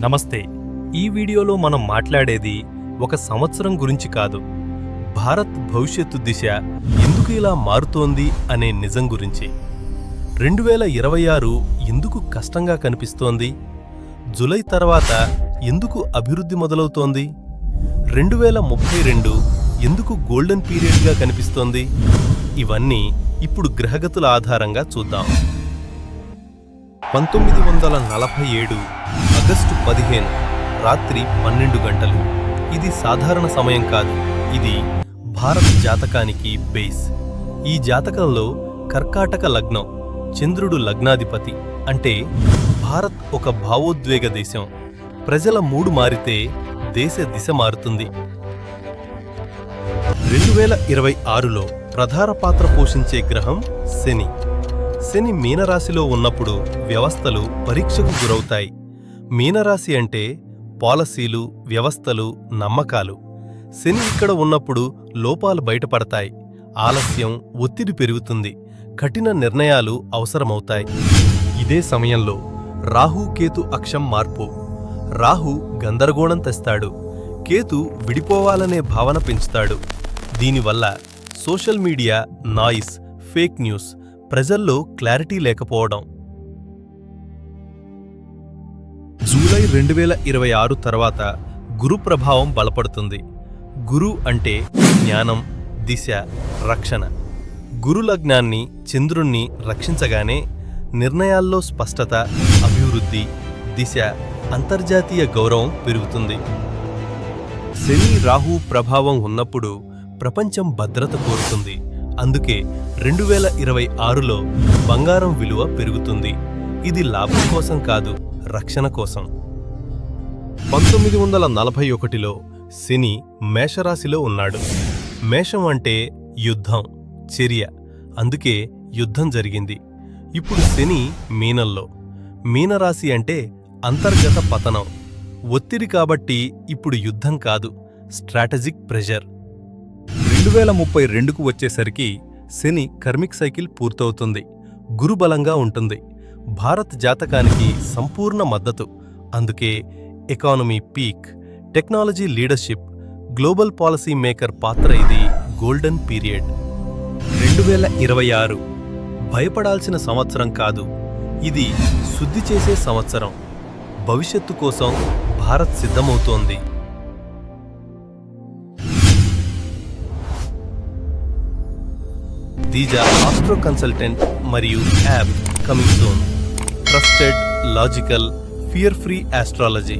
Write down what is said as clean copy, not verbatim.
నమస్తే. ఈ వీడియోలో మనం మాట్లాడేది ఒక సంవత్సరం గురించి కాదు, భారత్ భవిష్యత్తు దిశ ఎందుకు ఇలా మారుతోంది అనే నిజం గురించి. 2026 ఎందుకు కష్టంగా కనిపిస్తోంది? జూలై తర్వాత ఎందుకు అభివృద్ధి మొదలవుతోంది? 2032 ఎందుకు గోల్డెన్ పీరియడ్గా కనిపిస్తోంది? ఇవన్నీ ఇప్పుడు గ్రహగతుల ఆధారంగా చూద్దాం. 1947 ఆగస్టు 15 రాత్రి 12 గంటలు. ఇది సాధారణ సమయం కాదు, ఇది భారత్ జాతకానికి బేస్. ఈ జాతకంలో కర్కాటక లగ్నం, చంద్రుడు లగ్నాధిపతి. అంటే భారత్ ఒక భావోద్వేగ దేశం. ప్రజల మూడు మారితే దేశ దిశ మారుతుంది. 2026లో ప్రధాన పాత్ర పోషించే గ్రహం శని. శని మీనరాశిలో ఉన్నప్పుడు వ్యవస్థలు పరీక్షకు గురవుతాయి. మీనరాశి అంటే పాలసీలు, వ్యవస్థలు, నమ్మకాలు. శని ఇక్కడ ఉన్నప్పుడు లోపాలు బయటపడతాయి. ఆలస్యం, ఒత్తిడి పెరుగుతుంది. కఠిన నిర్ణయాలు అవసరమవుతాయి. ఇదే సమయంలో రాహు కేతు అక్షం మార్పు. రాహు గందరగోళం తెస్తాడు, కేతు విడిపోవాలనే భావన పెంచుతాడు. దీనివల్ల social media noise, fake news, ప్రజల్లో క్లారిటీ లేకపోవడం. జూలై 2026 తర్వాత గురు ప్రభావం బలపడుతుంది. గురు అంటే జ్ఞానం, దిశ, రక్షణ. గురు లగ్నాన్ని, చంద్రుణ్ణి రక్షించగానే నిర్ణయాల్లో స్పష్టత, అభివృద్ధి, దిశ, అంతర్జాతీయ గౌరవం పెరుగుతుంది. శని, రాహు ప్రభావం ఉన్నప్పుడు ప్రపంచం భద్రత కోరుతుంది. అందుకే 2026లో బంగారం విలువ పెరుగుతుంది. ఇది లాభం కోసం కాదు, రక్షణ కోసం. 1941లో శని మేషరాశిలో ఉన్నాడు. మేషం అంటే యుద్ధం, చర్య. అందుకే యుద్ధం జరిగింది. ఇప్పుడు శని మీనంలో. మీనరాశి అంటే అంతర్గత పతనం, ఒత్తిడి. కాబట్టి ఇప్పుడు యుద్ధం కాదు, స్ట్రాటజిక్ ప్రెషర్. 2032కు వచ్చేసరికి శని కర్మిక్ సైకిల్ పూర్తవుతుంది. గురుబలంగా ఉంటుంది. భారత్ జాతకానికి సంపూర్ణ మద్దతు. అందుకే economy peak, technology leadership, global policy maker పాత్ర. ఇది గోల్డెన్ పీరియడ్. 2026 భయపడాల్సిన సంవత్సరం కాదు, ఇది శుద్ధి చేసే సంవత్సరం. భవిష్యత్తు కోసం భారత్ సిద్ధమవుతోంది. దీజా ఆస్ట్రో కన్సల్టెంట్ మరియు app coming soon. Trusted, logical, fear free astrology.